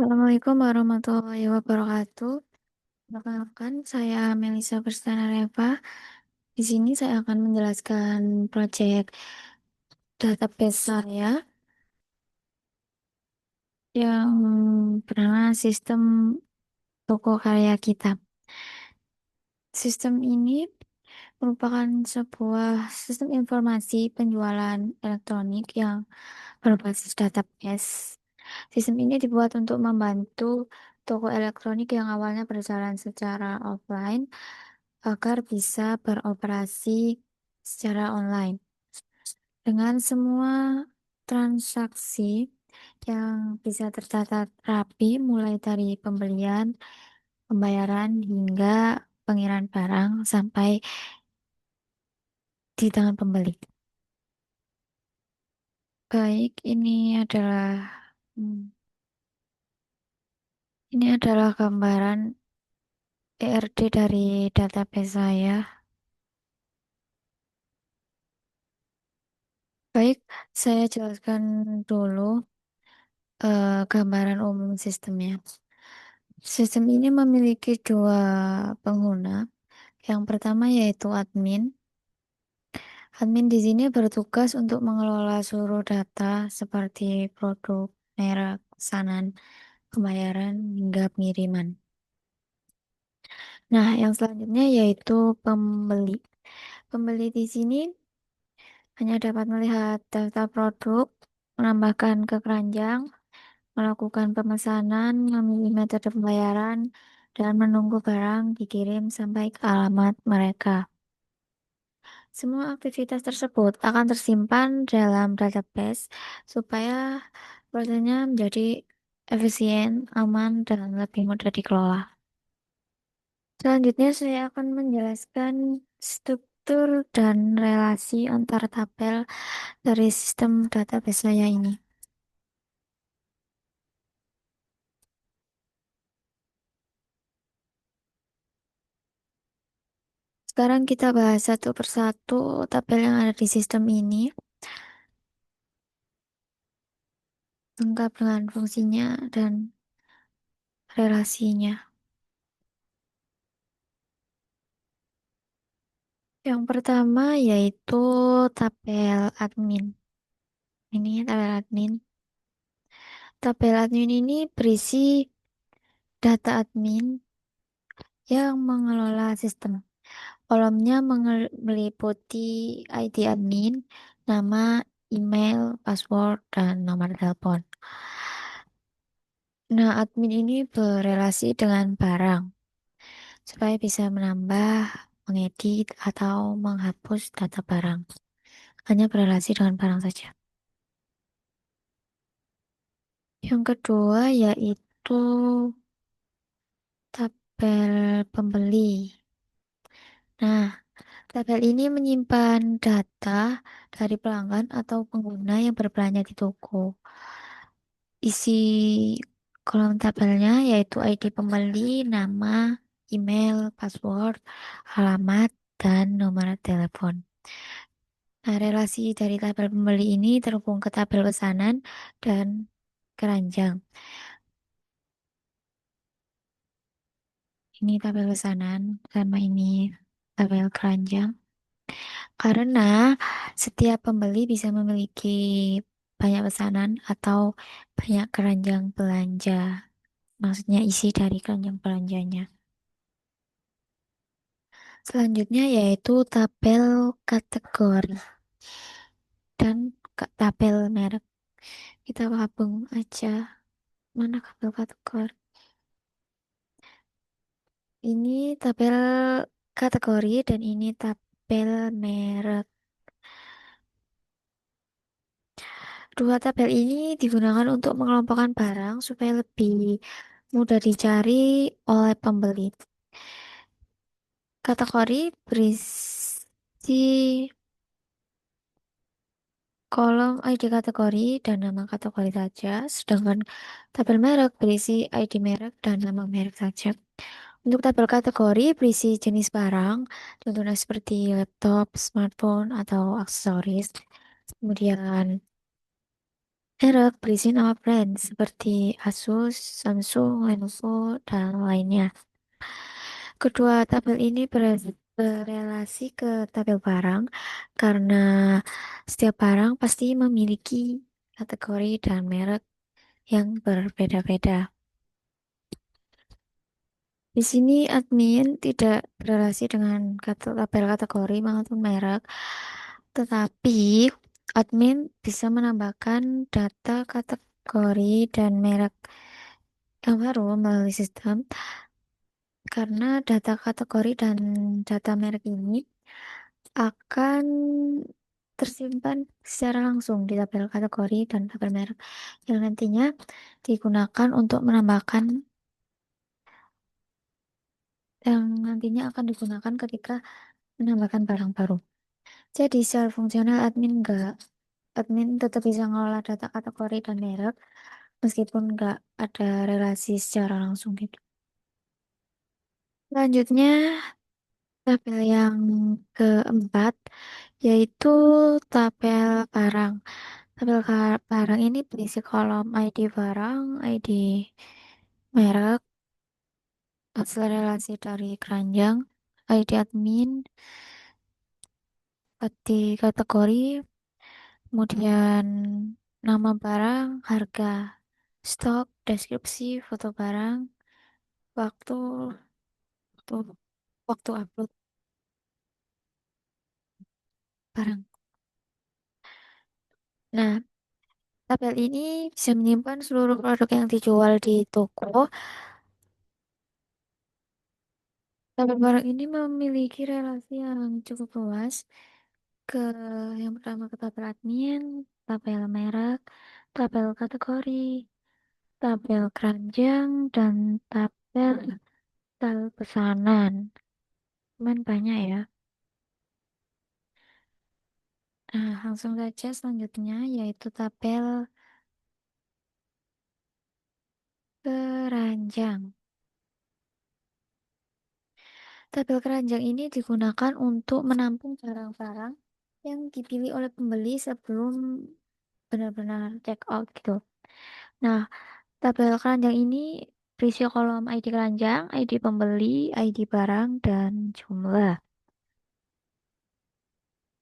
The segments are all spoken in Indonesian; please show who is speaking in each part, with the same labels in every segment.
Speaker 1: Assalamualaikum warahmatullahi wabarakatuh. Perkenalkan, saya Melisa Berstana Reva. Di sini saya akan menjelaskan proyek database saya yang bernama Sistem Toko Karya Kita. Sistem ini merupakan sebuah sistem informasi penjualan elektronik yang berbasis database. Sistem ini dibuat untuk membantu toko elektronik yang awalnya berjalan secara offline agar bisa beroperasi secara online. Dengan semua transaksi yang bisa tercatat rapi mulai dari pembelian, pembayaran hingga pengiriman barang sampai di tangan pembeli. Baik, hmm, ini adalah gambaran ERD dari database saya. Baik, saya jelaskan dulu gambaran umum sistemnya. Sistem ini memiliki dua pengguna. Yang pertama yaitu admin. Admin di sini bertugas untuk mengelola seluruh data seperti produk, merek, pesanan, pembayaran, hingga pengiriman. Nah, yang selanjutnya yaitu pembeli. Pembeli di sini hanya dapat melihat daftar produk, menambahkan ke keranjang, melakukan pemesanan, memilih metode pembayaran, dan menunggu barang dikirim sampai ke alamat mereka. Semua aktivitas tersebut akan tersimpan dalam database supaya prosesnya menjadi efisien, aman, dan lebih mudah dikelola. Selanjutnya saya akan menjelaskan struktur dan relasi antar tabel dari sistem database saya ini. Sekarang kita bahas satu persatu tabel yang ada di sistem ini, lengkap dengan fungsinya dan relasinya. Yang pertama yaitu tabel admin. Ini tabel admin. Tabel admin ini berisi data admin yang mengelola sistem. Kolomnya meliputi ID admin, nama, email, password, dan nomor telepon. Nah, admin ini berelasi dengan barang supaya bisa menambah, mengedit, atau menghapus data barang. Hanya berelasi dengan barang saja. Yang kedua yaitu tabel pembeli. Nah, tabel ini menyimpan data dari pelanggan atau pengguna yang berbelanja di toko. Isi kolom tabelnya yaitu ID pembeli, nama, email, password, alamat, dan nomor telepon. Nah, relasi dari tabel pembeli ini terhubung ke tabel pesanan dan keranjang. Ini tabel pesanan sama ini tabel keranjang. Karena setiap pembeli bisa memiliki banyak pesanan atau banyak keranjang belanja. Maksudnya isi dari keranjang belanjanya. Selanjutnya yaitu tabel kategori dan tabel merek. Kita gabung aja. Mana tabel kategori? Ini tabel kategori dan ini tabel merek. Dua tabel ini digunakan untuk mengelompokkan barang supaya lebih mudah dicari oleh pembeli. Kategori berisi kolom ID kategori dan nama kategori saja, sedangkan tabel merek berisi ID merek dan nama merek saja. Untuk tabel kategori berisi jenis barang, contohnya seperti laptop, smartphone, atau aksesoris. Kemudian Merek berisi nama brand seperti Asus, Samsung, Lenovo, dan lainnya. Kedua tabel ini berelasi ke tabel barang karena setiap barang pasti memiliki kategori dan merek yang berbeda-beda. Di sini admin tidak berrelasi dengan tabel kategori maupun merek, tetapi admin bisa menambahkan data kategori dan merek yang baru melalui sistem karena data kategori dan data merek ini akan tersimpan secara langsung di tabel kategori dan tabel merek yang nantinya digunakan untuk menambahkan yang nantinya akan digunakan ketika menambahkan barang baru. Jadi secara fungsional admin tetap bisa mengelola data kategori dan merek meskipun nggak ada relasi secara langsung gitu. Selanjutnya tabel yang keempat yaitu tabel barang. Barang ini berisi kolom ID barang, ID merek, hasil relasi dari keranjang, ID admin, di kategori, kemudian nama barang, harga, stok, deskripsi, foto barang, waktu, waktu, waktu upload barang. Nah, tabel ini bisa menyimpan seluruh produk yang dijual di toko. Tabel barang ini memiliki relasi yang cukup luas ke yang pertama ke tabel admin, tabel merek, tabel kategori, tabel keranjang, dan tabel pesanan. Cuman banyak ya. Nah, langsung saja selanjutnya yaitu tabel keranjang. Tabel keranjang ini digunakan untuk menampung barang-barang yang dipilih oleh pembeli sebelum benar-benar check out gitu. Nah, tabel keranjang ini berisi kolom ID keranjang, ID pembeli, ID barang, dan jumlah.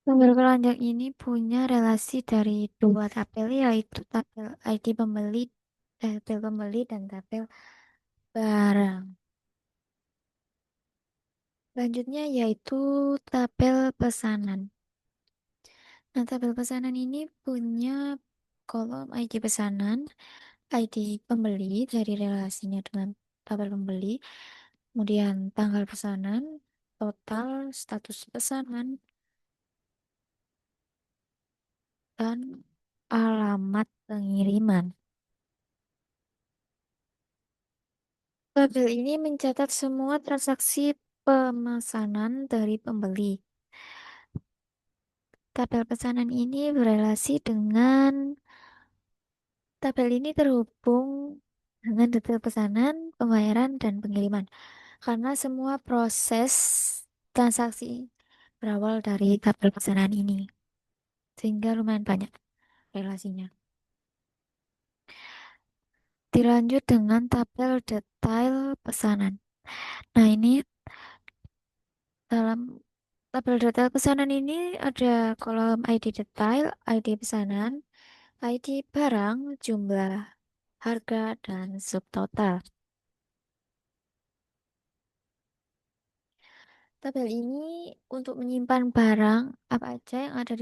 Speaker 1: Tabel keranjang ini punya relasi dari dua tabel yaitu tabel ID pembeli dan tabel barang. Selanjutnya yaitu tabel pesanan. Nah, tabel pesanan ini punya kolom ID pesanan, ID pembeli dari relasinya dengan tabel pembeli, kemudian tanggal pesanan, total, status pesanan, dan alamat pengiriman. Tabel ini mencatat semua transaksi pemesanan dari pembeli. Tabel pesanan ini berelasi dengan tabel ini terhubung dengan detail pesanan, pembayaran, dan pengiriman. Karena semua proses transaksi berawal dari tabel pesanan ini. Sehingga lumayan banyak relasinya. Dilanjut dengan tabel detail pesanan. Nah, ini dalam tabel detail pesanan ini ada kolom ID detail, ID pesanan, ID barang, jumlah, harga, dan subtotal. Tabel ini untuk menyimpan barang apa aja yang ada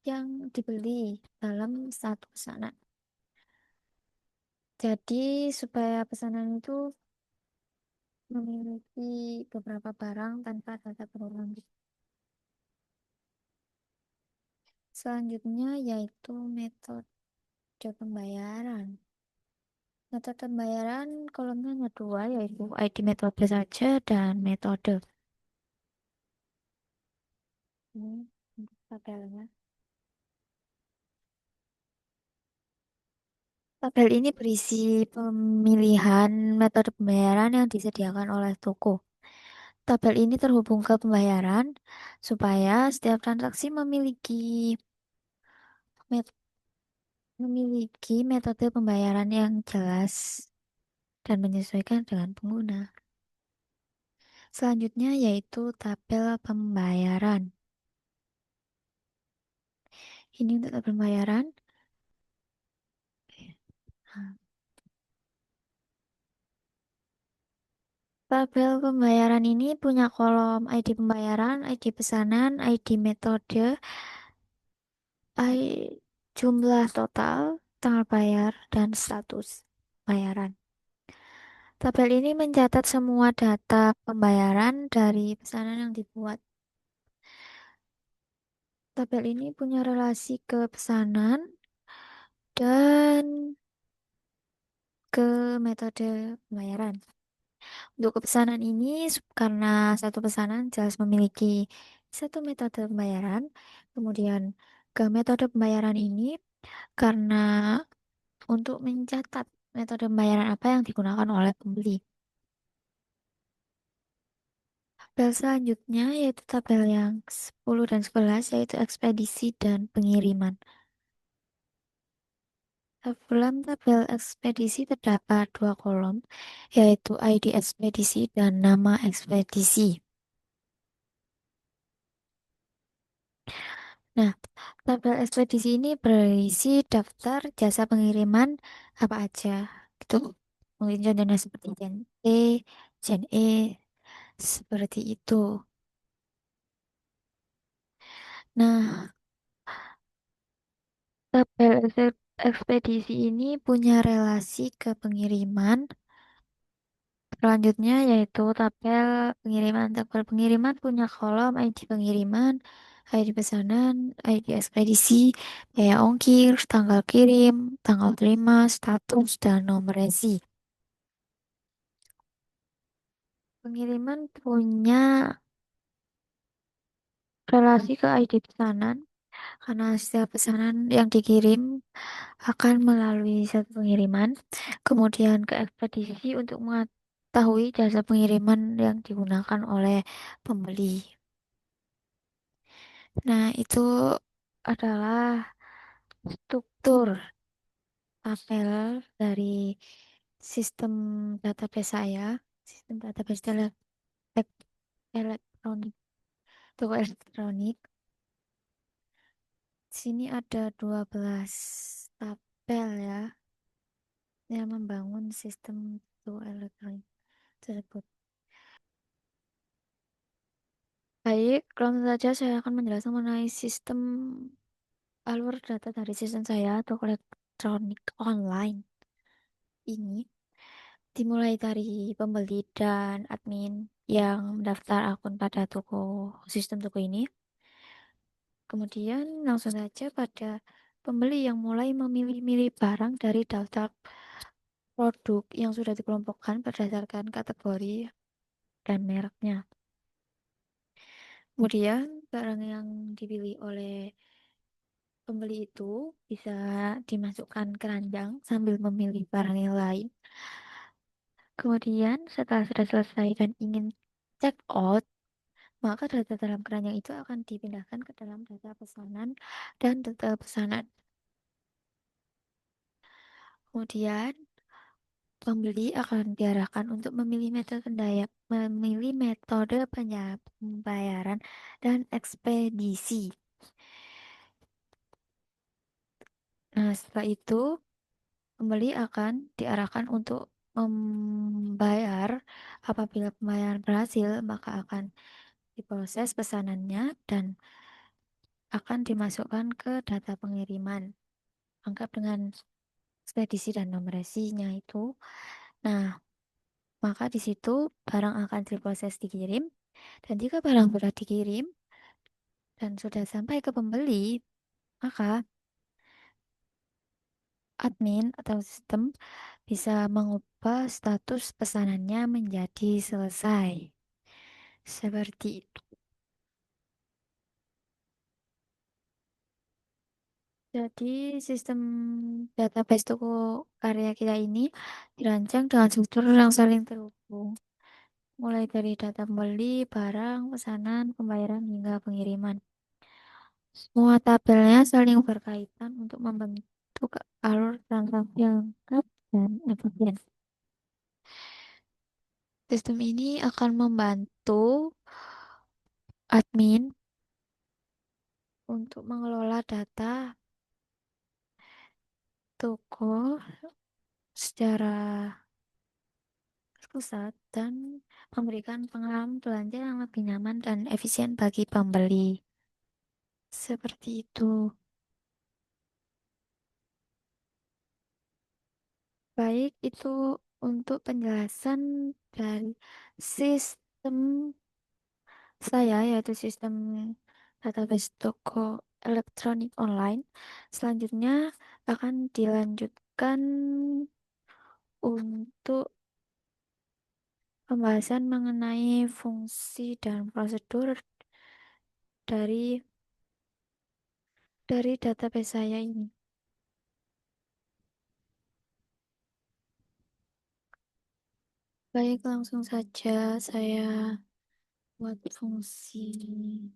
Speaker 1: yang dibeli dalam satu pesanan. Jadi supaya pesanan itu memiliki beberapa barang tanpa data berulang. Selanjutnya yaitu metode pembayaran. Metode pembayaran kolomnya ada dua yaitu ID metode saja dan metode. Ini untuk tabelnya. Tabel ini berisi pemilihan metode pembayaran yang disediakan oleh toko. Tabel ini terhubung ke pembayaran supaya setiap transaksi memiliki Memiliki metode pembayaran yang jelas dan menyesuaikan dengan pengguna. Selanjutnya yaitu tabel pembayaran. Ini untuk tabel pembayaran. Tabel pembayaran ini punya kolom ID pembayaran, ID pesanan, ID metode, jumlah total, tanggal bayar, dan status bayaran. Tabel ini mencatat semua data pembayaran dari pesanan yang dibuat. Tabel ini punya relasi ke pesanan dan ke metode pembayaran. Untuk pesanan ini, karena satu pesanan jelas memiliki satu metode pembayaran, kemudian ke metode pembayaran ini karena untuk mencatat metode pembayaran apa yang digunakan oleh pembeli. Tabel selanjutnya yaitu tabel yang 10 dan 11 yaitu ekspedisi dan pengiriman. Dalam tabel ekspedisi terdapat dua kolom, yaitu ID ekspedisi dan nama ekspedisi. Nah, tabel ekspedisi ini berisi daftar jasa pengiriman apa aja. Gitu. Mungkin contohnya seperti Gen T, Gen E, seperti itu. Nah, tabel ekspedisi ini punya relasi ke pengiriman. Selanjutnya yaitu tabel pengiriman. Tabel pengiriman punya kolom ID pengiriman, ID pesanan, ID ekspedisi, biaya ongkir, tanggal kirim, tanggal terima, status, dan nomor resi. Pengiriman punya relasi ke ID pesanan karena setiap pesanan yang dikirim akan melalui satu pengiriman. Kemudian ke ekspedisi untuk mengetahui jasa pengiriman yang digunakan oleh pembeli. Nah, itu adalah struktur tabel dari sistem database saya, sistem database elektronik, toko elektronik. Di sini ada 12 tabel ya yang membangun sistem toko elektronik tersebut. Baik, langsung saja saya akan menjelaskan mengenai sistem alur data dari sistem saya toko elektronik online ini. Dimulai dari pembeli dan admin yang mendaftar akun pada toko sistem toko ini. Kemudian langsung saja pada pembeli yang mulai memilih-milih barang dari daftar produk yang sudah dikelompokkan berdasarkan kategori dan mereknya. Kemudian barang yang dipilih oleh pembeli itu bisa dimasukkan keranjang sambil memilih barang yang lain. Kemudian setelah sudah selesai dan ingin check out, maka data dalam keranjang itu akan dipindahkan ke dalam data pesanan dan data pesanan. Kemudian, pembeli akan diarahkan untuk memilih metode pembayaran dan ekspedisi. Nah, setelah itu, pembeli akan diarahkan untuk membayar. Apabila pembayaran berhasil, maka akan diproses pesanannya dan akan dimasukkan ke data pengiriman. Lengkap dengan ekspedisi dan nomor resinya itu. Nah, maka di situ barang akan diproses dikirim dan jika barang sudah dikirim dan sudah sampai ke pembeli, maka admin atau sistem bisa mengubah status pesanannya menjadi selesai. Seperti itu. Jadi sistem database toko karya kita ini dirancang dengan struktur yang saling terhubung. Mulai dari data pembeli, barang, pesanan, pembayaran, hingga pengiriman. Semua tabelnya saling berkaitan untuk membentuk buka alur transaksi yang lengkap dan efisien. Sistem ini akan membantu admin untuk mengelola data toko secara pusat dan memberikan pengalaman belanja yang lebih nyaman dan efisien bagi pembeli. Seperti itu. Baik, itu untuk penjelasan dari sistem saya, yaitu sistem database toko elektronik online. Selanjutnya akan dilanjutkan untuk pembahasan mengenai fungsi dan prosedur dari database saya ini. Baik, langsung saja saya buat fungsinya.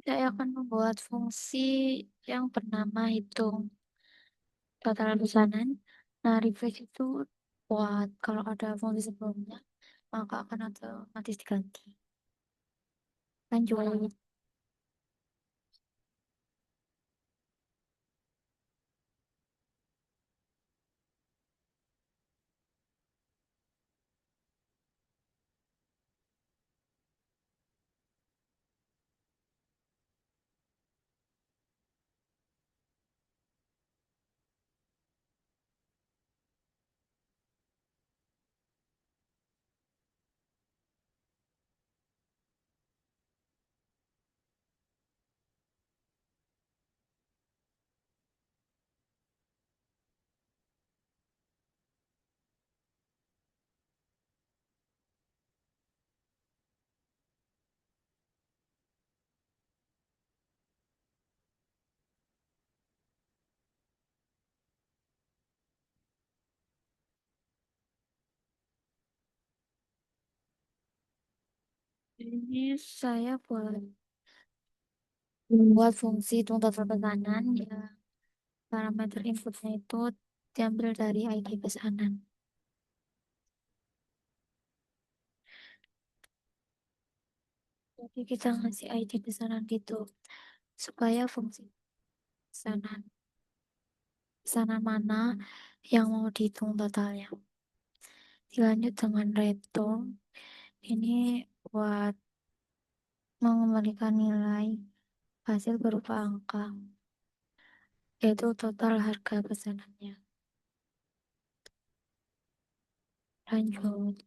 Speaker 1: Saya akan membuat fungsi yang bernama hitung total pesanan. Nah, refresh itu buat kalau ada fungsi sebelumnya, maka akan otomatis diganti. Lanjut. Ini saya buat fungsi hitung total pesanan ya. Parameter inputnya itu diambil dari ID pesanan. Jadi kita ngasih ID pesanan gitu supaya fungsi pesanan pesanan mana yang mau dihitung totalnya. Dilanjut dengan reto. Ini buat mengembalikan nilai hasil berupa angka, yaitu total harga pesanannya. Lanjut.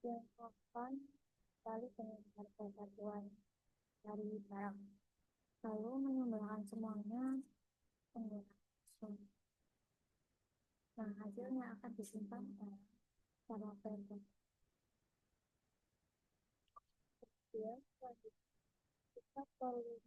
Speaker 1: Tiongkopan sekali mendengar persatuan dari barang, lalu menyumbangkan semuanya menggunakan sum. Nah, hasilnya akan disimpan dalam cara perben. Dia selanjutnya kita perlu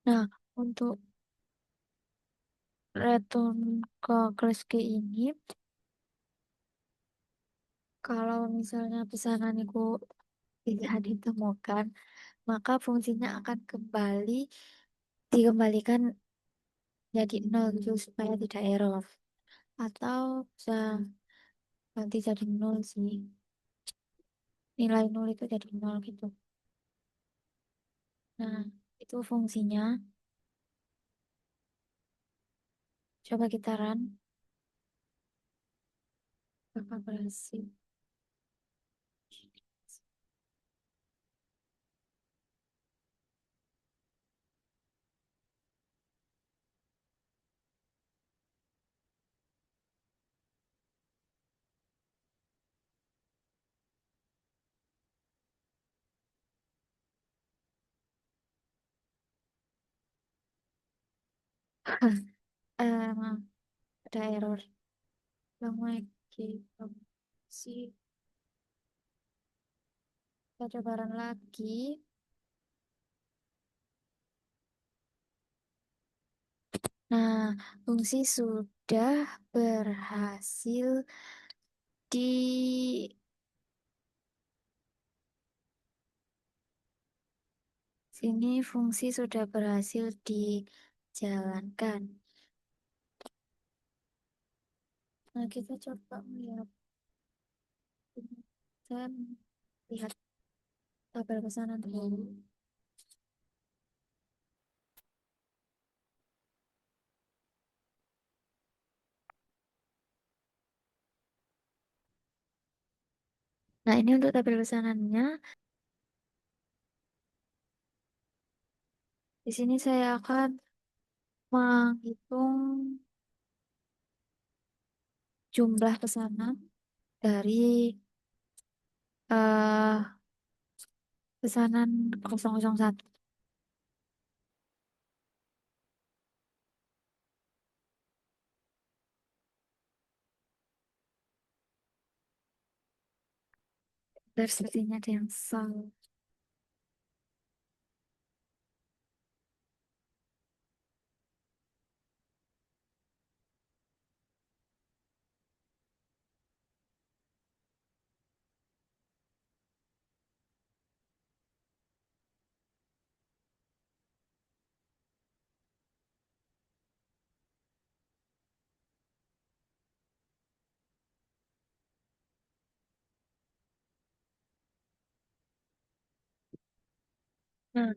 Speaker 1: Nah, untuk return ke kelas G ini, kalau misalnya pesanan itu tidak ditemukan, maka fungsinya akan dikembalikan jadi nol gitu supaya tidak error. Atau bisa ganti jadi nol sih. Nilai nol itu jadi nol gitu. Nah, itu fungsinya. Coba kita run. Apakah berhasil? Ada error. Lagi. Si. Kita coba run lagi. Nah, fungsi sudah berhasil di sini fungsi sudah berhasil dijalankan. Nah, kita coba melihat ini. Saya lihat tabel pesanan dulu. Nah, ini untuk tabel pesanannya. Di sini saya akan menghitung jumlah pesanan dari eh, pesanan 001. Dan sepertinya ada yang salah. Nah,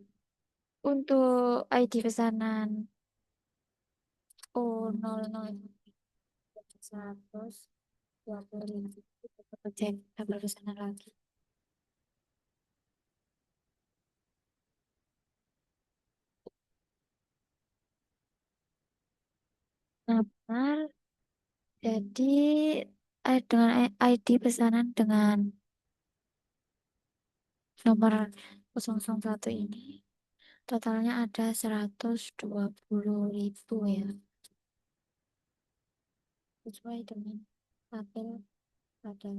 Speaker 1: untuk ID pesanan O00 125. cek tabel pesanan lagi. Nah, benar. Jadi dengan ID pesanan dengan nomor 001 ini totalnya ada 120.000 ya. Sesuai dengan tabel pada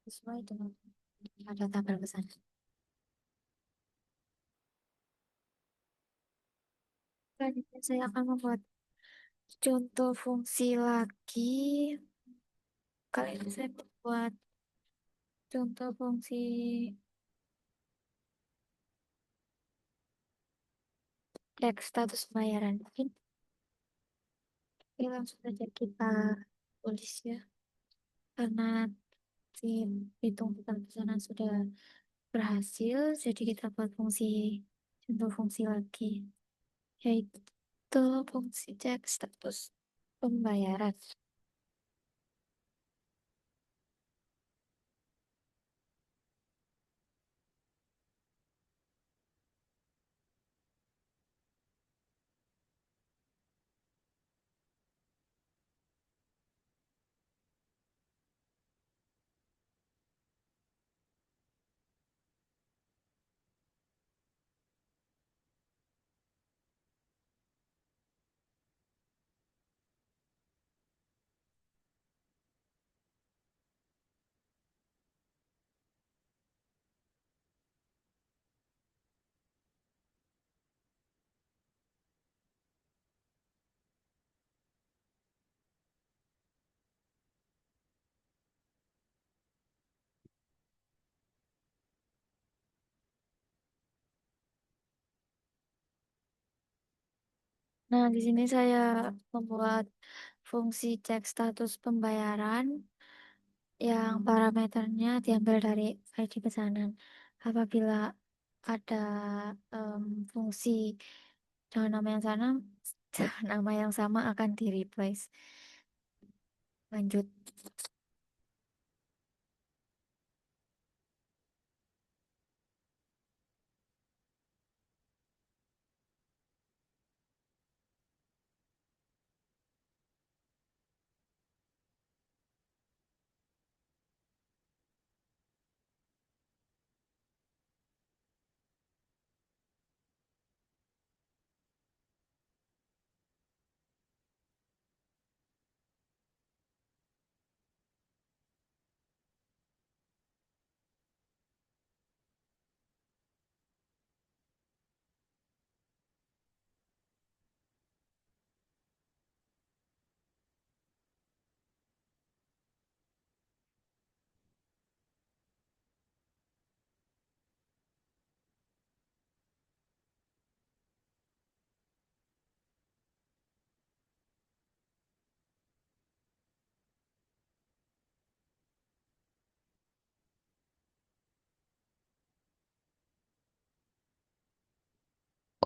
Speaker 1: sesuai dengan pada tabel pesanan. Selanjutnya saya akan membuat contoh fungsi lagi. Kali ini saya membuat contoh fungsi cek status pembayaran. Mungkin langsung saja kita tulis ya. Karena hitung bukan pesanan sudah berhasil, jadi kita buat contoh fungsi lagi, yaitu fungsi cek status pembayaran. Nah, di sini saya membuat fungsi cek status pembayaran yang parameternya diambil dari ID pesanan. Apabila ada em, fungsi dengan nama yang sama, nama yang sama akan di replace. Lanjut.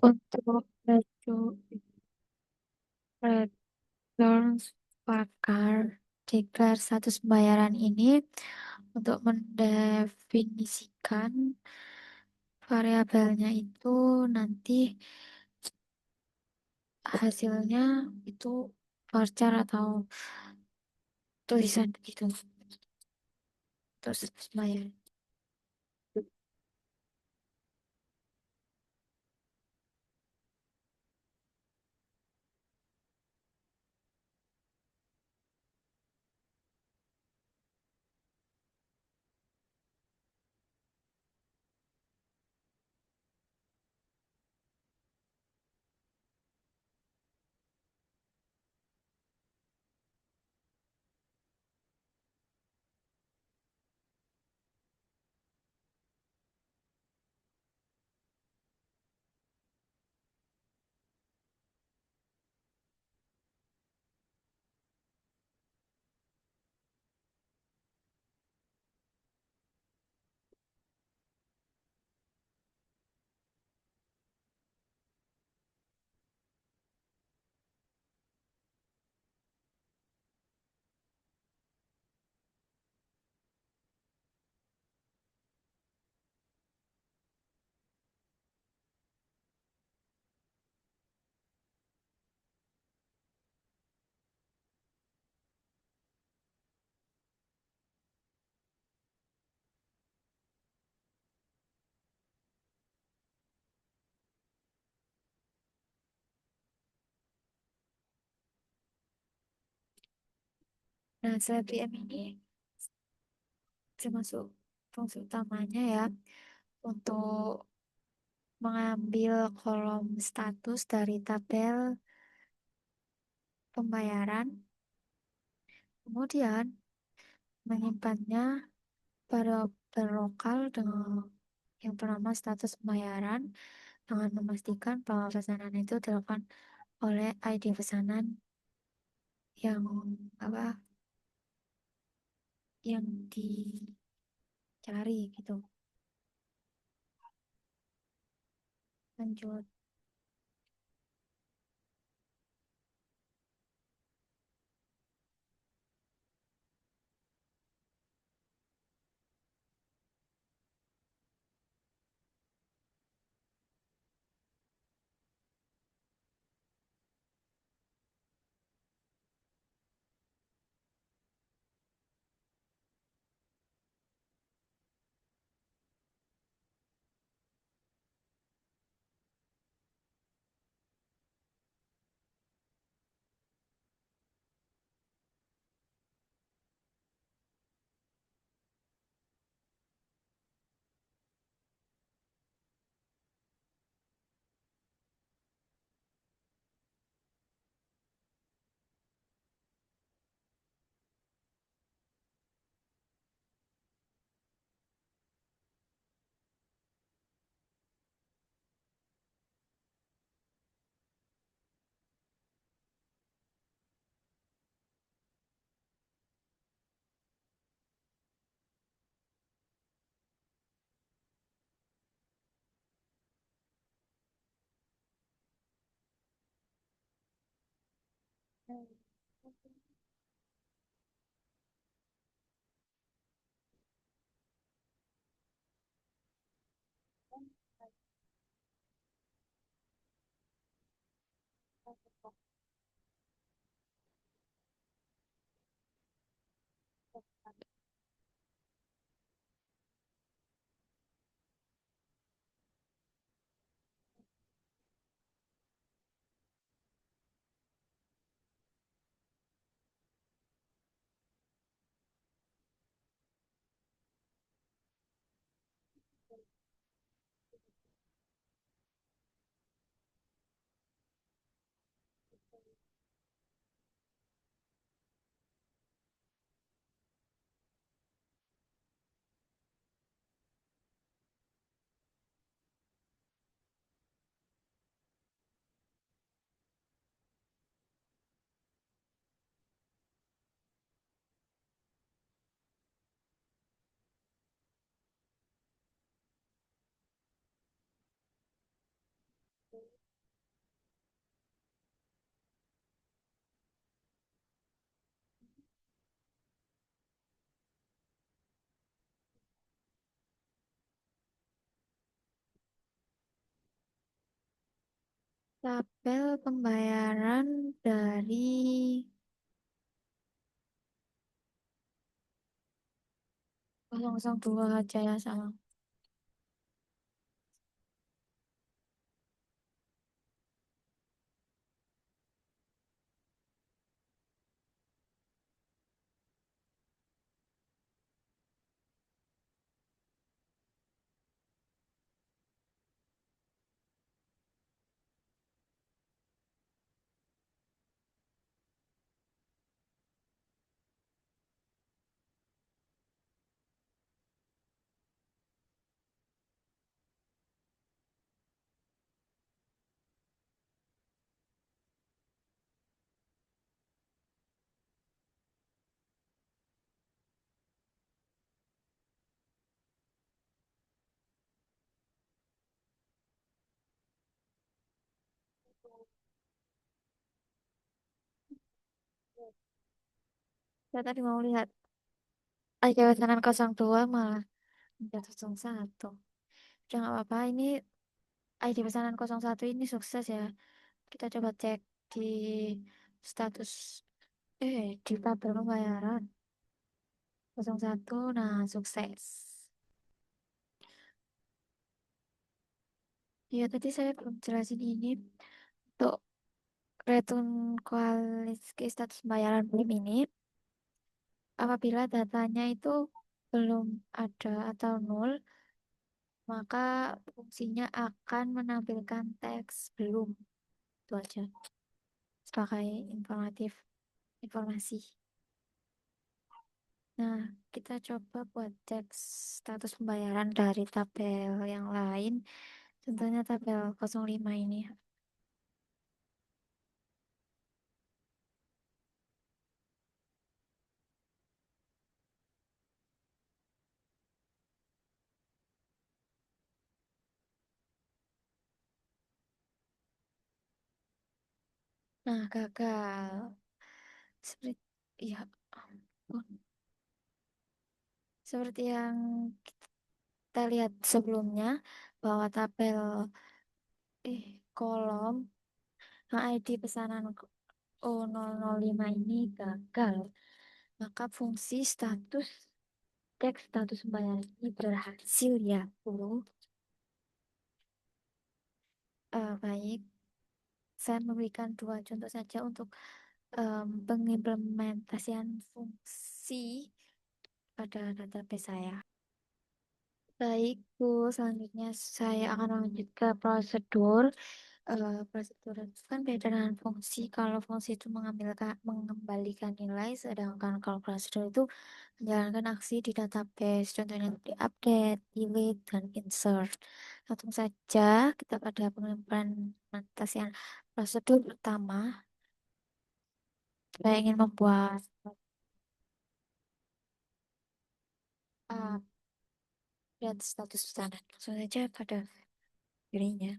Speaker 1: Untuk return pakar declare status pembayaran ini untuk mendefinisikan variabelnya itu nanti hasilnya itu varchar atau tulisan gitu terus pembayaran. Nah, seleb DM ini termasuk fungsi utamanya ya untuk mengambil kolom status dari tabel pembayaran, kemudian menyimpannya pada berlokal dengan yang bernama status pembayaran dengan memastikan bahwa pesanan itu dilakukan oleh ID pesanan yang apa yang dicari gitu. Lanjut. Tabel pembayaran dari 002 aja ya sama. Saya tadi mau lihat ID pesanan 02 malah udah 01. Udah nggak apa-apa, ini ID pesanan 01 ini sukses ya. Kita coba cek di status di tabel pembayaran 01. Nah, sukses. Ya, tadi saya belum jelasin ini untuk return koalisi status pembayaran BIM ini. Apabila datanya itu belum ada atau nol, maka fungsinya akan menampilkan teks belum. Itu aja sebagai informasi. Nah, kita coba buat cek status pembayaran dari tabel yang lain. Contohnya tabel 05 ini. Nah, gagal. Seperti, ya ampun. Seperti yang kita lihat sebelumnya, bahwa tabel kolom HID pesanan O005 ini gagal. Maka fungsi status cek status pembayaran ini berhasil ya, Bu. Baik, saya memberikan dua contoh saja untuk pengimplementasian fungsi pada database saya. Baik, Bu. Selanjutnya saya akan lanjut ke prosedur. Prosedur itu kan beda dengan fungsi. Kalau fungsi itu mengembalikan nilai, sedangkan kalau prosedur itu menjalankan aksi di database. Contohnya di update, delete, dan insert. Langsung saja kita pada pengimplementasian prosedur pertama. Saya ingin membuat update status pesanan. Langsung saja pada dirinya.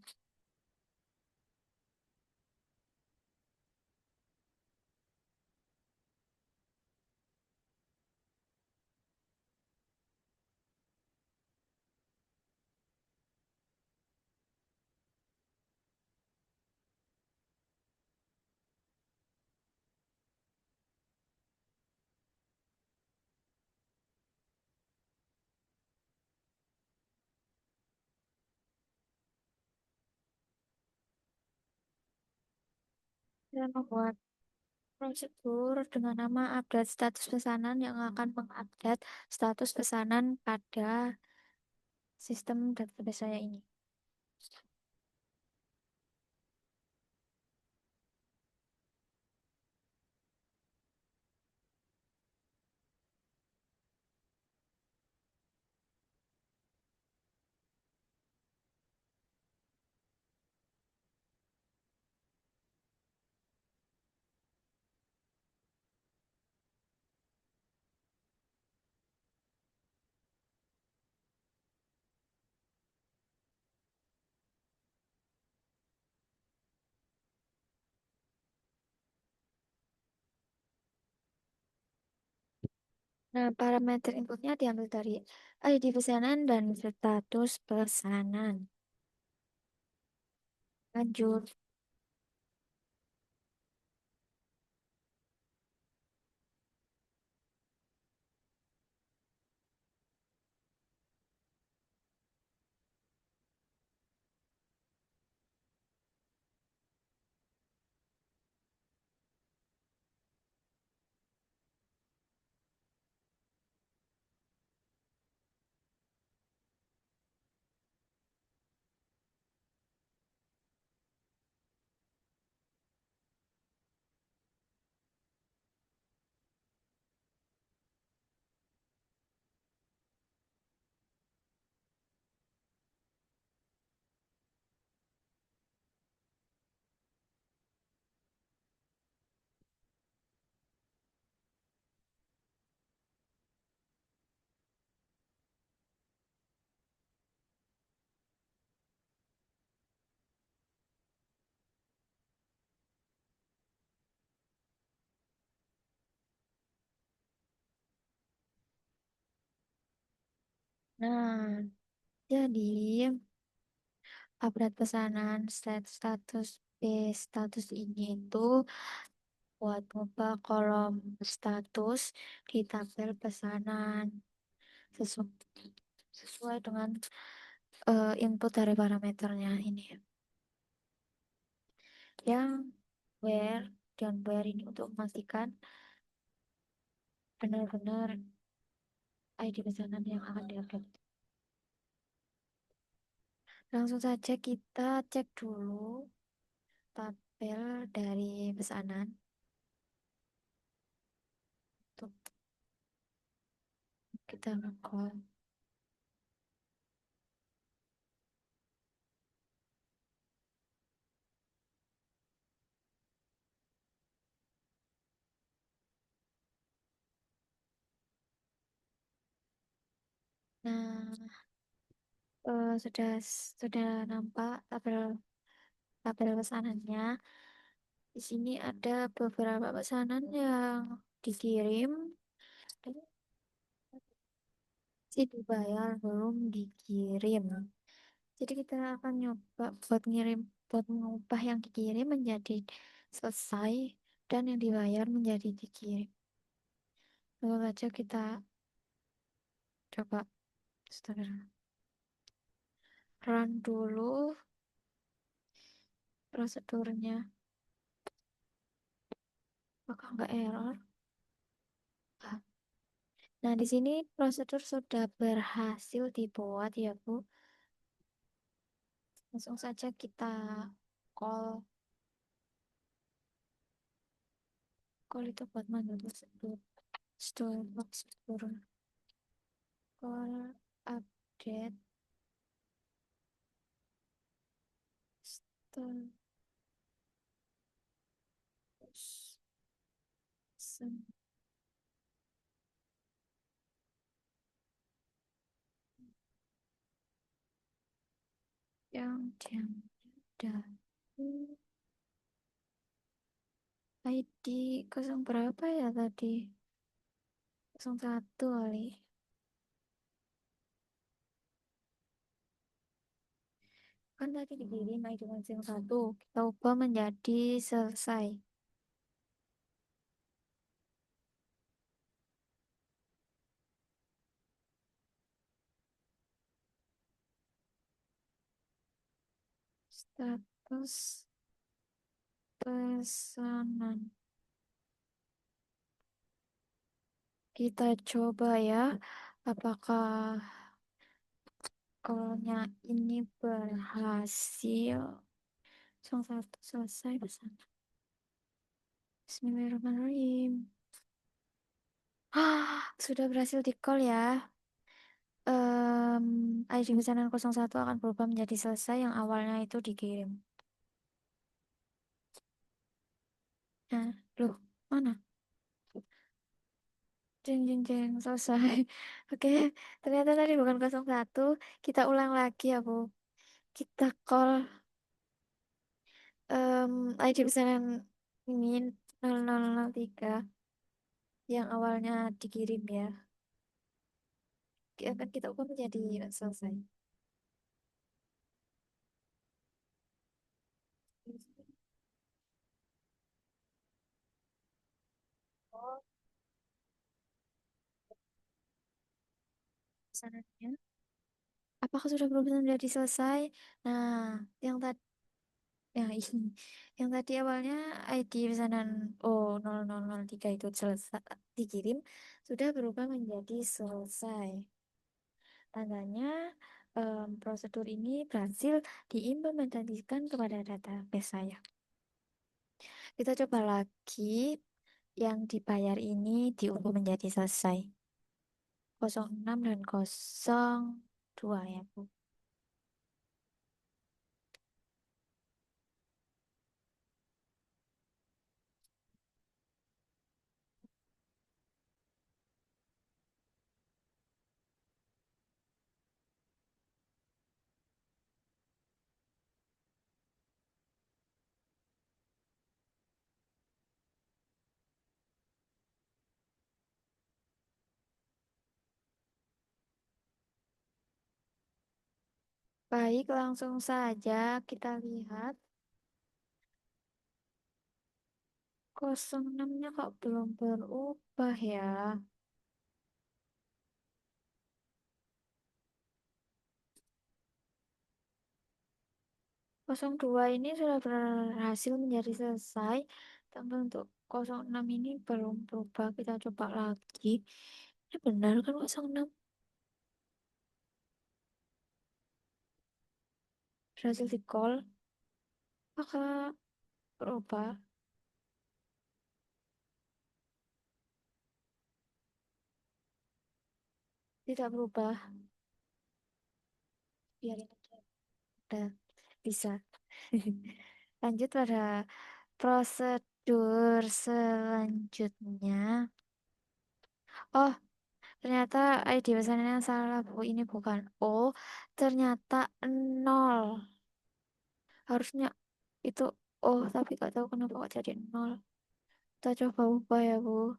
Speaker 1: Saya membuat prosedur dengan nama update status pesanan yang akan mengupdate status pesanan pada sistem database saya ini. Nah, parameter inputnya diambil dari ID pesanan dan status pesanan. Lanjut. Nah, jadi update pesanan status status ini itu buat ngubah kolom status di tabel pesanan sesu- sesuai dengan input dari parameternya ini. Yang where dan where ini untuk memastikan benar-benar ID pesanan yang akan diupload. Langsung saja kita cek dulu tabel dari pesanan. Tuh, kita nge-call. Nah, sudah nampak tabel tabel pesanannya. Di sini ada beberapa pesanan yang dikirim dan masih dibayar belum dikirim. Jadi kita akan nyoba buat mengubah yang dikirim menjadi selesai dan yang dibayar menjadi dikirim. Lalu saja kita coba Astagfirullah. Run dulu prosedurnya. Apakah nggak error? Ah. Nah, di sini prosedur sudah berhasil dibuat ya, Bu. Langsung saja kita call. Call itu buat mana prosedur? Store box turun. Call update. Status yang ada. ID kosong berapa ya tadi? 01 kali. Kan tadi dikirim ID 01. Kita ubah menjadi selesai. Status pesanan. Kita coba ya. Apakah callnya ini berhasil? 01 selesai pesanan. Bismillahirrahmanirrahim. Sudah berhasil di call ya. ID pesanan 01 akan berubah menjadi selesai yang awalnya itu dikirim. Nah, loh, mana? Jeng, jeng, jeng, selesai. Oke, ternyata tadi bukan 01. Kita ulang lagi ya, Bu. Kita call ID pesanan ini 0003 yang awalnya dikirim ya. Akan kita ubah menjadi selesai. Oh, pesanannya. Apakah sudah berubah menjadi selesai? Nah, yang tadi ya ini yang tadi awalnya ID pesanan O0003 itu selesai dikirim sudah berubah menjadi selesai. Tandanya prosedur ini berhasil diimplementasikan kepada database saya. Kita coba lagi yang dibayar ini diubah menjadi selesai. 06 dan 02 ya, Bu. Baik, langsung saja kita lihat 06-nya kok belum berubah ya. 02 ini sudah berhasil menjadi selesai, tapi untuk 06 ini belum berubah, kita coba lagi. Ini benar kan 06? Berhasil di call. Apakah berubah? Tidak berubah. Biarin aja. Udah bisa. Lanjut pada prosedur selanjutnya. Oh, ternyata ID pesanannya salah, Bu. Ini bukan O, ternyata nol. Harusnya itu O, tapi gak tahu kenapa kok jadi nol. Kita coba ubah ya, Bu.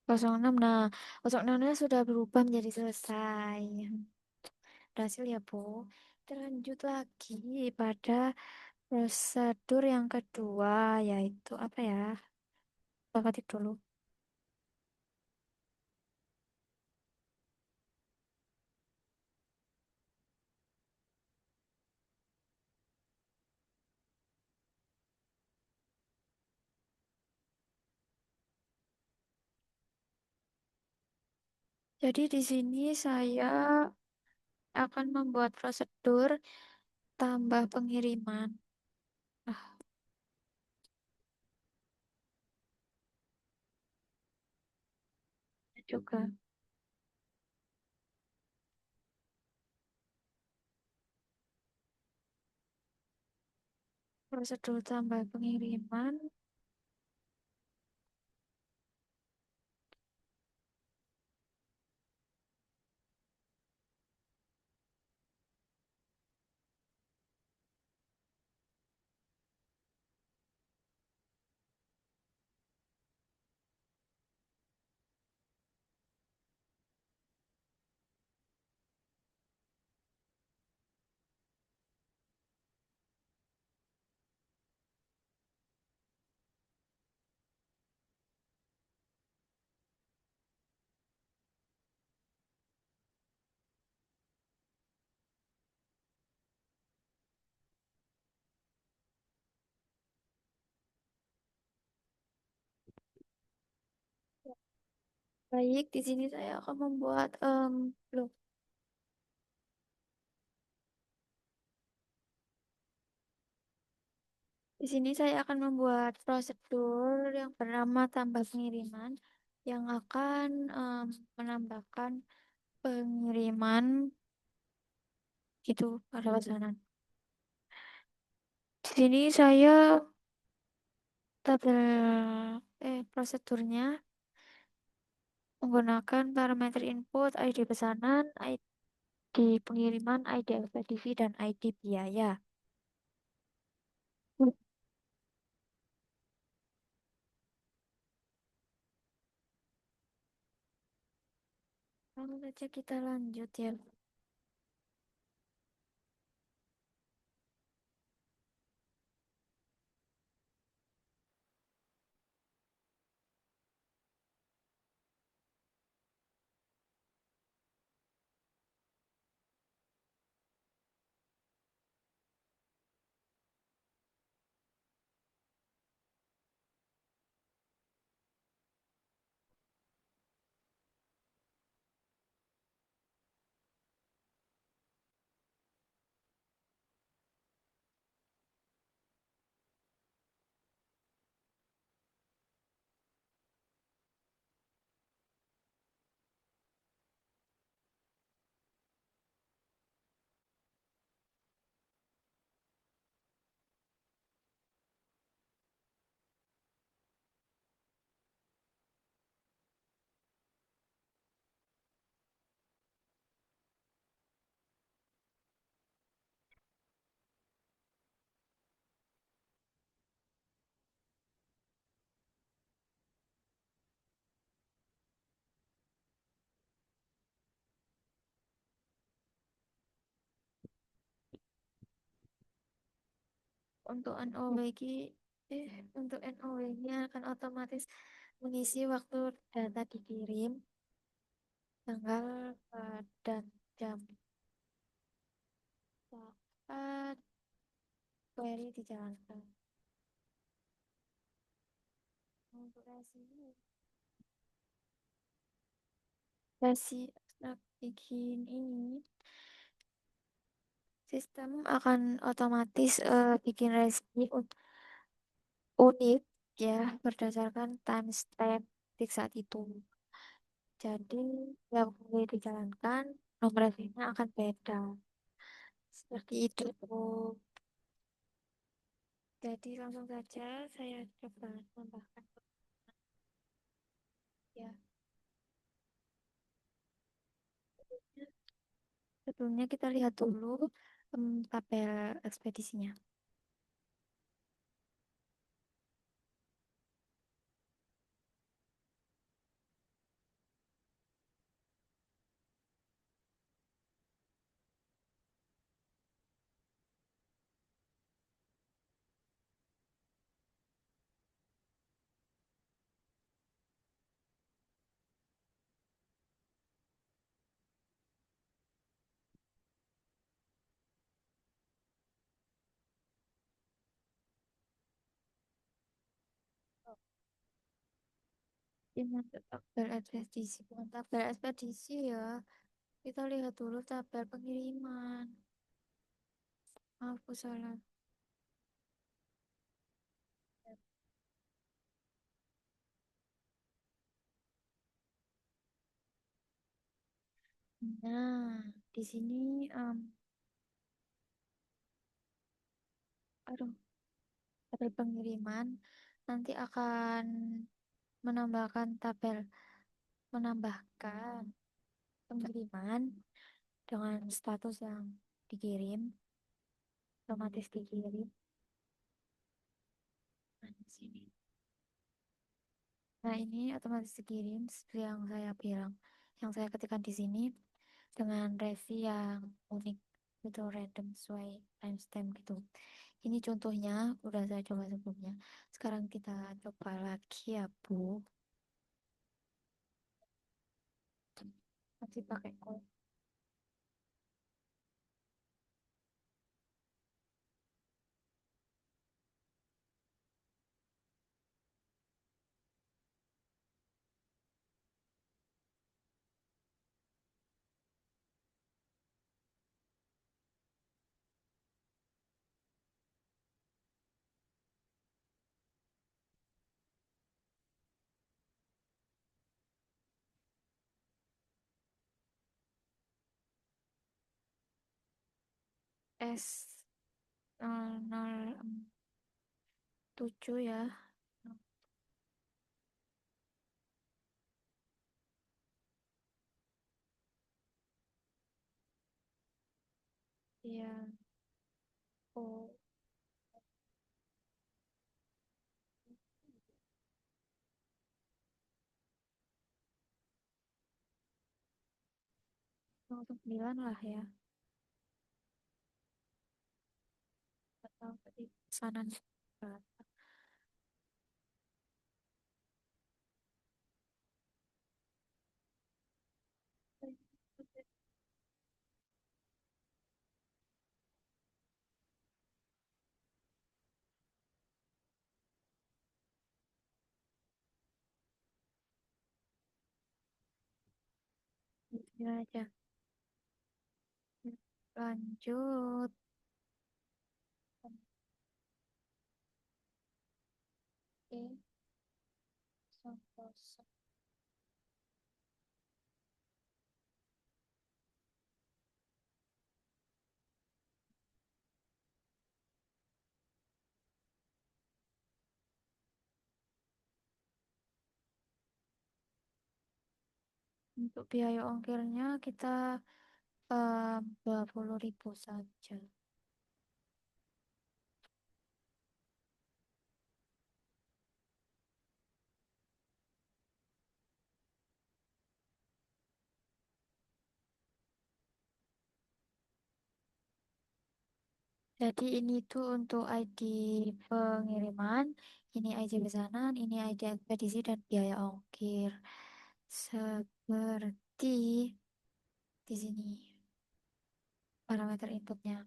Speaker 1: 06. Nah, 06-nya sudah berubah menjadi selesai. Berhasil ya, Bu. Terlanjut lagi pada prosedur yang kedua, yaitu apa ya? Kita ketik dulu. Jadi di sini saya akan membuat prosedur tambah pengiriman. Ah, juga prosedur tambah pengiriman. Baik, di sini saya akan membuat loh, di sini saya akan membuat prosedur yang bernama tambah pengiriman yang akan menambahkan pengiriman itu pada pesanan. Di sini saya tabel prosedurnya menggunakan parameter input ID pesanan, ID pengiriman, ID ekspedisi, dan ID biaya. Langsung saja kita lanjut ya. Untuk NOW ini, untuk NOW-nya akan otomatis Mengisi waktu data dikirim, tanggal, dan jam saat query dijalankan. Untuk versi abstrak bikin ini, sistem akan otomatis bikin resi unik ya berdasarkan timestamp detik saat itu. Jadi yang boleh dijalankan nomor resinya akan beda. Seperti itu tuh. Jadi langsung saja saya coba tambahkan ya. Sebelumnya kita lihat dulu tabel ekspedisinya. Ini untuk tabel ekspedisi, bukan tabel ekspedisi ya. Kita lihat dulu tabel pengiriman. Maaf, aku salah. Nah, di sini, aduh, tabel pengiriman nanti akan menambahkan pengiriman dengan status yang dikirim, otomatis dikirim. Nah, di sini. Nah, ini otomatis dikirim seperti yang saya bilang, yang saya ketikkan di sini dengan resi yang unik, itu random sesuai timestamp gitu. Ini contohnya udah saya coba sebelumnya. Sekarang kita coba lagi ya, Bu. Masih pakai kode. S007 ya. Iya. Oh, 09 lah ya. Atau di pesanan berapa. Ini aja. Lanjut. Oke. Santoso. Untuk biaya ongkirnya kita 20.000 saja. Jadi ini tuh untuk ID pengiriman, ini ID pesanan, ini ID ekspedisi dan biaya ongkir. Seperti di sini parameter inputnya.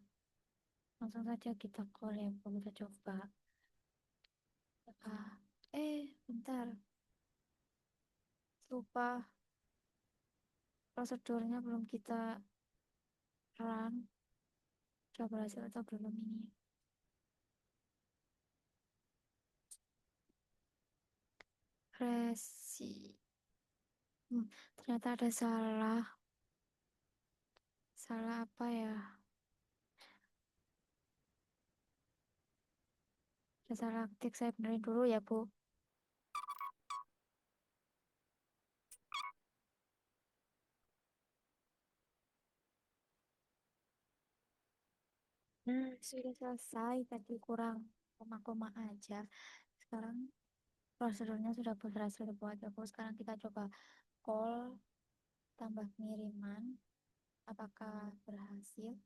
Speaker 1: Langsung saja kita call ya, kita coba. Ah, bentar, lupa prosedurnya belum kita run. Sudah berhasil atau belum ini? Resi. Hmm, ternyata ada salah. Salah apa ya? Ada salah ketik, saya benerin dulu ya, Bu. Nah, sudah selesai. Tadi kurang koma-koma aja. Sekarang prosedurnya sudah berhasil dibuat ya, Bu. Sekarang kita coba call tambah pengiriman. Apakah berhasil?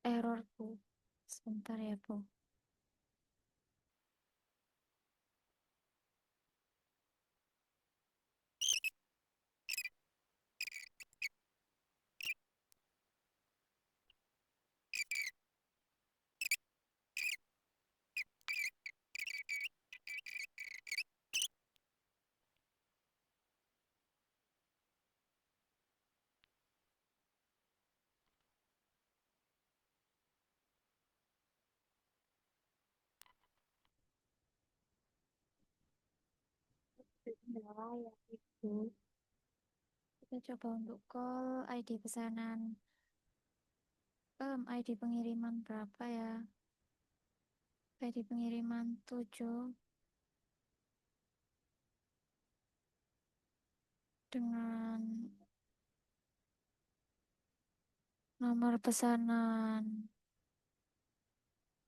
Speaker 1: Error, Bu. Sebentar ya, Bu. Kendala ya, itu. Kita coba untuk call ID pesanan. ID pengiriman berapa ya? ID pengiriman 7 dengan nomor pesanan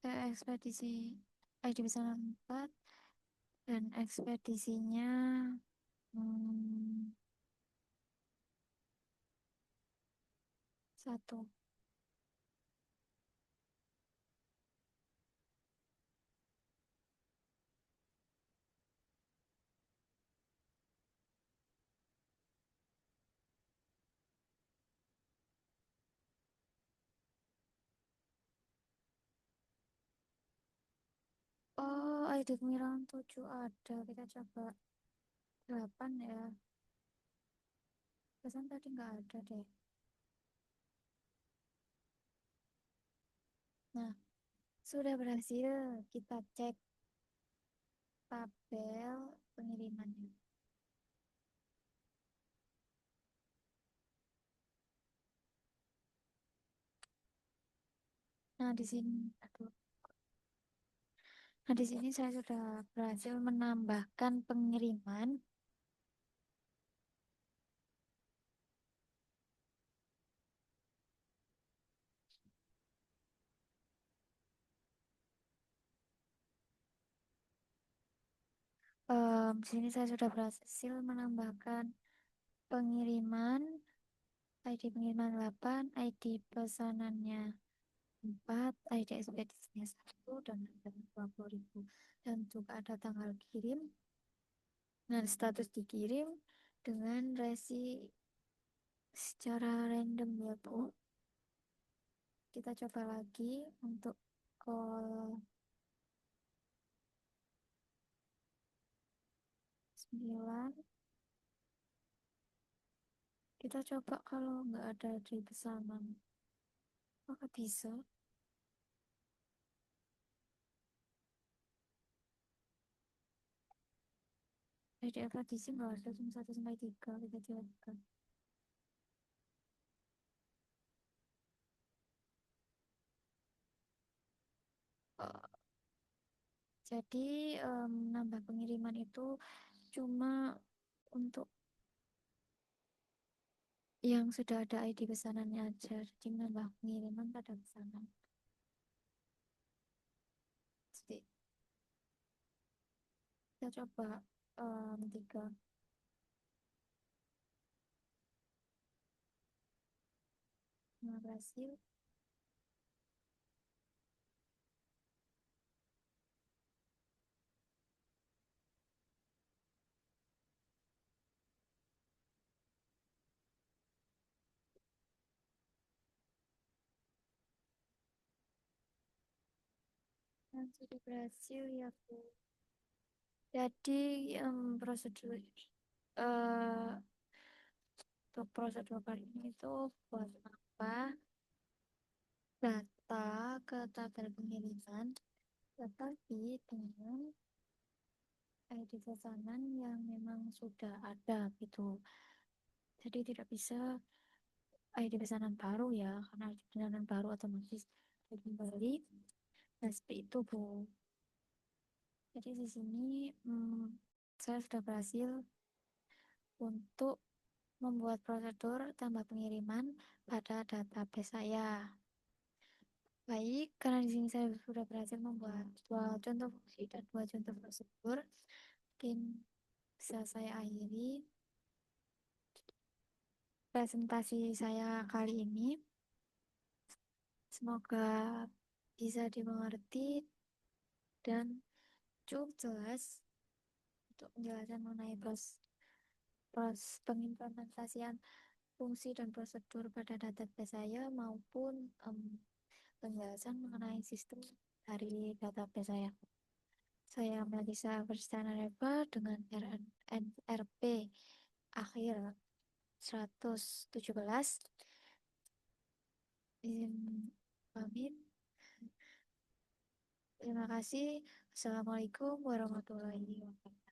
Speaker 1: ekspedisi ID pesanan 4 dan ekspedisinya hmm, 1. Oh, ID pengiriman 7 ada. Kita coba 8 ya. Pesan tadi nggak ada deh. Nah, sudah berhasil. Kita cek tabel pengirimannya. Nah, di sini, aduh. Nah, di sini saya sudah berhasil menambahkan pengiriman. Di sini saya sudah berhasil menambahkan pengiriman, ID pengiriman 8, ID pesanannya 4, ID ekspedisinya 1, dan ada 20.000. Dan juga ada tanggal kirim dan status dikirim dengan resi secara random ya, Bu. Kita coba lagi untuk call 9. Kita coba kalau nggak ada di pesanan. Apakah bisa? ID ekspedisi nggak ada, cuma 1 sampai 3. Kita coba. Eh, Jadi nambah pengiriman itu cuma untuk yang sudah ada ID pesanannya aja. Jadi nambah pengiriman pada pesanan. Jadi kita coba 3. berhasil. Dan sudah berhasil ya Bu. Jadi prosedur untuk prosedur kali ini itu buat apa? Data ke tabel pengiriman, tetapi dengan ID pesanan yang memang sudah ada gitu. Jadi tidak bisa ID pesanan baru ya, karena ID pesanan baru otomatis kembali. Nah, seperti itu Bu. Jadi di sini saya sudah berhasil untuk membuat prosedur tambah pengiriman pada database saya. Baik, karena di sini saya sudah berhasil membuat dua contoh fungsi dan dua contoh prosedur, mungkin bisa saya akhiri presentasi saya kali ini. Semoga bisa dimengerti dan cukup jelas untuk penjelasan mengenai pengimplementasian fungsi dan prosedur pada database saya maupun penjelasan mengenai sistem dari database saya. Saya Melisa Kristana Reba dengan RP akhir 117. Izin pamit. Terima kasih. Assalamualaikum warahmatullahi wabarakatuh.